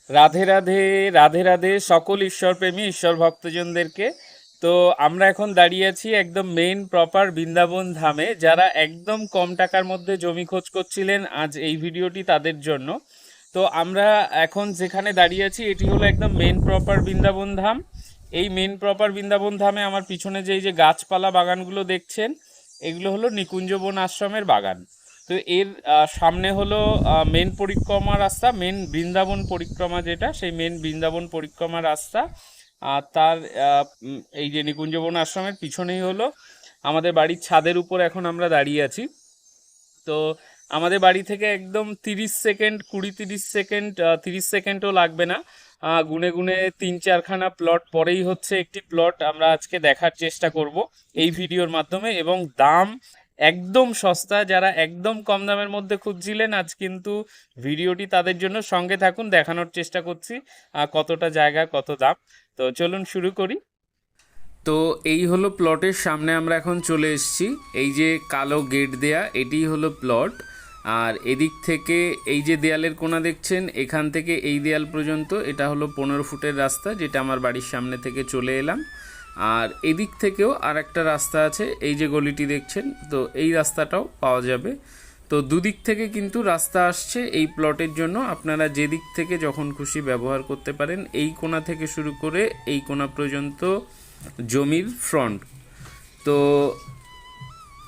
রাধে রাধে, রাধে রাধে সকল ঈশ্বরপ্রেমী ঈশ্বর ভক্তজনদেরকে। তো আমরা এখন দাঁড়িয়ে আছি একদম মেইন প্রপার বৃন্দাবন ধামে। যারা একদম কম টাকার মধ্যে জমি খোঁজ করছিলেন, আজ এই ভিডিওটি তাদের জন্য। তো আমরা এখন যেখানে দাঁড়িয়ে আছি এটি হলো একদম মেইন প্রপার বৃন্দাবন ধাম। এই মেইন প্রপার বৃন্দাবন ধামে আমার পিছনে যে গাছপালা বাগানগুলো দেখছেন, এগুলো হলো নিকুঞ্জবন আশ্রমের বাগান। তো এর সামনে হলো মেন পরিক্রমা রাস্তা, মেন বৃন্দাবন পরিক্রমা যেটা, সেই মেন বৃন্দাবন পরিক্রমা রাস্তা। আর তার এই যে নিকুঞ্জবন আশ্রমের পিছনেই হলো আমাদের বাড়ির ছাদের উপর এখন আমরা দাঁড়িয়ে আছি। তো আমাদের বাড়ি থেকে একদম 30 সেকেন্ড, 20-30 সেকেন্ড, 30 সেকেন্ডও লাগবে না। গুনে গুনে 3-4খানা প্লট পরেই হচ্ছে একটি প্লট আমরা আজকে দেখার চেষ্টা করব এই ভিডিওর মাধ্যমে। এবং দাম একদম সস্তা, যারা একদম কম দামের মধ্যে খুঁজছিলেন, আজ কিন্তু ভিডিওটি তাদের জন্য। সঙ্গে থাকুন, দেখানোর চেষ্টা করছি কতটা জায়গা কত দাম। তো চলুন শুরু করি। তো এই হলো প্লটের সামনে আমরা এখন চলে এসেছি। এই যে কালো গেট দেয়া, এটি হলো প্লট। আর এদিক থেকে এই যে দেয়ালের কোণা দেখছেন, এখান থেকে এই দেয়াল পর্যন্ত এটা হলো 15 ফুটের রাস্তা, যেটা আমার বাড়ির সামনে থেকে চলে এলাম। আর এদিক থেকেও আর একটা রাস্তা আছে, এই যে গলিটি দেখছেন, তো এই রাস্তাটাও পাওয়া যাবে। তো দুদিক থেকে কিন্তু রাস্তা আসছে এই প্লটের জন্য। আপনারা যে দিক থেকে যখন খুশি ব্যবহার করতে পারেন। এই কোণা থেকে শুরু করে এই কোণা পর্যন্ত জমির ফ্রন্ট। তো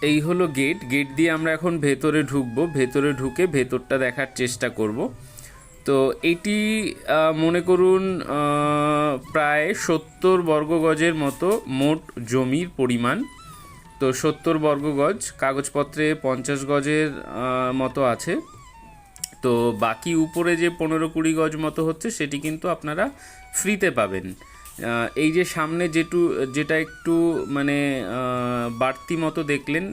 এই হলো গেট। গেট দিয়ে আমরা এখন ভেতরে ঢুকবো। ভেতরে ঢুকে ভেতরটা দেখার চেষ্টা করব। তো এটি মনে করুন প্রায় 70 বর্গগজের মতো মোট জমির পরিমাণ। তো 70 বর্গগজ, কাগজপত্রে 50 গজের মতো আছে। তো বাকি উপরে যে 15-20 গজ মতো হচ্ছে, সেটি কিন্তু আপনারা ফ্রিতে পাবেন। এই যে সামনে যেটা একটু মানে বাড়তি মতো দেখলেন,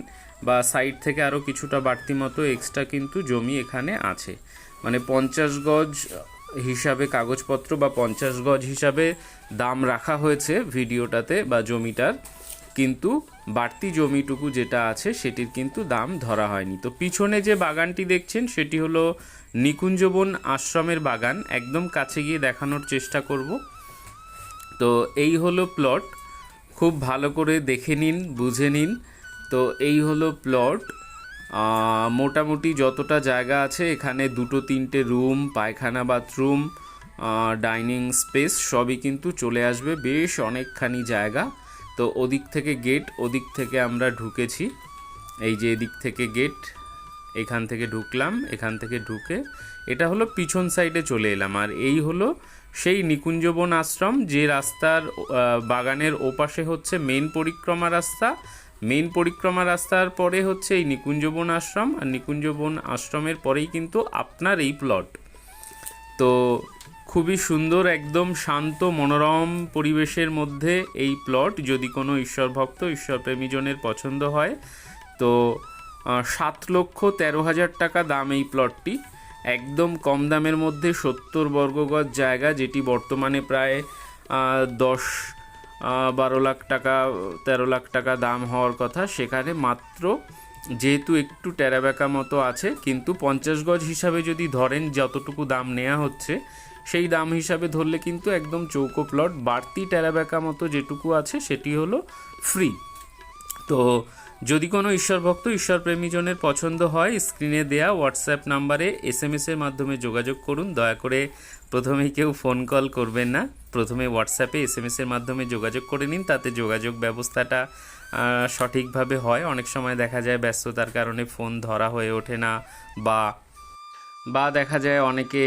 বা সাইড থেকে আরও কিছুটা বাড়তি মতো এক্সট্রা কিন্তু জমি এখানে আছে। মানে 50 গজ হিসাবে কাগজপত্র বা 50 গজ হিসাবে দাম রাখা হয়েছে ভিডিওটাতে বা জমিটার, কিন্তু বাড়তি জমিটুকু যেটা আছে সেটির কিন্তু দাম ধরা হয়নি। তো পিছনে যে বাগানটি দেখছেন সেটি হলো নিকুঞ্জবন আশ্রমের বাগান। একদম কাছে গিয়ে দেখানোর চেষ্টা করব। তো এই হলো প্লট, খুব ভালো করে দেখে নিন, বুঝে নিন। তো এই হলো প্লট। মোটামুটি যতটা জায়গা আছে এখানে 2-3টে রুম, পায়খানা, বাথরুম, ডাইনিং স্পেস সবই কিন্তু চলে আসবে। বেশ অনেকখানি জায়গা। তো ওদিক থেকে গেট, ওদিক থেকে আমরা ঢুকেছি। এই যে এদিক থেকে গেট, এখান থেকে ঢুকলাম। এখান থেকে ঢুকে এটা হলো পিছন সাইডে চলে এলাম। আর এই হলো সেই নিকুঞ্জবন আশ্রম, যে রাস্তার বাগানের ওপাশে হচ্ছে মেন পরিক্রমা রাস্তা। মেন পরিক্রমা রাস্তার পরে হচ্ছে এই নিকুঞ্জবন আশ্রম, আর নিকুঞ্জবন আশ্রমের পরেই কিন্তু আপনার এই প্লট। তো খুবই সুন্দর, একদম শান্ত মনোরম পরিবেশের মধ্যে এই প্লট। যদি কোনো ঈশ্বরভক্ত ঈশ্বরপ্রেমীজনের পছন্দ হয়, তো 7,13,000 টাকা দাম এই প্লটটি। একদম কম দামের মধ্যে 70 বর্গগজ জায়গা, যেটি বর্তমানে প্রায় 10-12 লাখ টাকা, 13 লাখ টাকা দাম হওয়ার কথা, সেখানে মাত্র, যেহেতু একটু টেরাবেকা মতো আছে, কিন্তু 50 গজ হিসাবে যদি ধরেন যতটুকু দাম নেওয়া হচ্ছে, সেই দাম হিসাবে ধরলে কিন্তু একদম চৌকো প্লট। বাড়তি টেরাবেকা মতো যেটুকু আছে সেটি হলো ফ্রি। তো যদি কোনো ঈশ্বরভক্ত ঈশ্বরপ্রেমীজনের পছন্দ হয়, স্ক্রিনে দেয়া হোয়াটসঅ্যাপ নাম্বারে SMS-এর মাধ্যমে যোগাযোগ করুন। দয়া করে প্রথমেই কেউ ফোন কল করবেন না, প্রথমে হোয়াটসঅ্যাপে SMS-এর মাধ্যমে যোগাযোগ করে নিন। তাতে যোগাযোগ ব্যবস্থাটা সঠিকভাবে হয়। অনেক সময় দেখা যায় ব্যস্ততার কারণে ফোন ধরা হয়ে ওঠে না, বা দেখা যায় অনেকে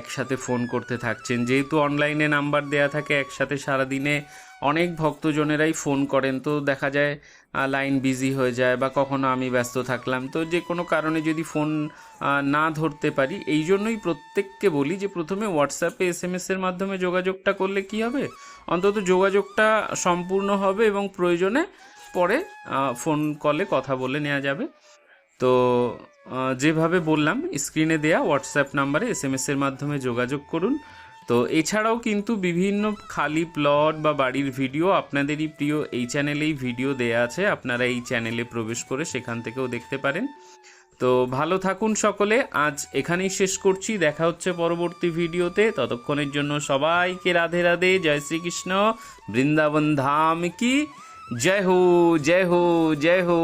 একসাথে ফোন করতে থাকছেন। যেহেতু অনলাইনে নাম্বার দেয়া থাকে, একসাথে সারাদিনে অনেক ভক্তজনেরাই ফোন করেন, তো দেখা যায় লাইন বিজি হয়ে যায়, বা কখনো আমি ব্যস্ত থাকলাম। তো যে কোনো কারণে যদি ফোন না ধরতে পারি, এই জন্যই প্রত্যেককে বলি যে প্রথমে হোয়াটসঅ্যাপে SMS-এর মাধ্যমে যোগাযোগটা করলে কি হবে, অন্তত যোগাযোগটা সম্পূর্ণ হবে এবং প্রয়োজনে পরে ফোন কলে কথা বলে নেওয়া যাবে। তো যেভাবে বললাম, স্ক্রিনে দেয়া হোয়াটসঅ্যাপ নাম্বারে SMS-এর মাধ্যমে যোগাযোগ করুন। তো এছাড়াও কিন্তু বিভিন্ন খালি প্লট বা বাড়ির ভিডিও আপনাদেরই প্রিয় এই চ্যানেলেই ভিডিও দেয়া আছে, আপনারা এই চ্যানেলে প্রবেশ করে সেখান থেকেও দেখতে পারেন। তো ভালো থাকুন সকলে, আজ এখানেই শেষ করছি, দেখা হচ্ছে পরবর্তী ভিডিওতে। ততক্ষণের জন্য সবাইকে রাধে রাধে, জয় শ্রীকৃষ্ণ, বৃন্দাবন ধাম কি জয় হো, জয় হো, জয় হো।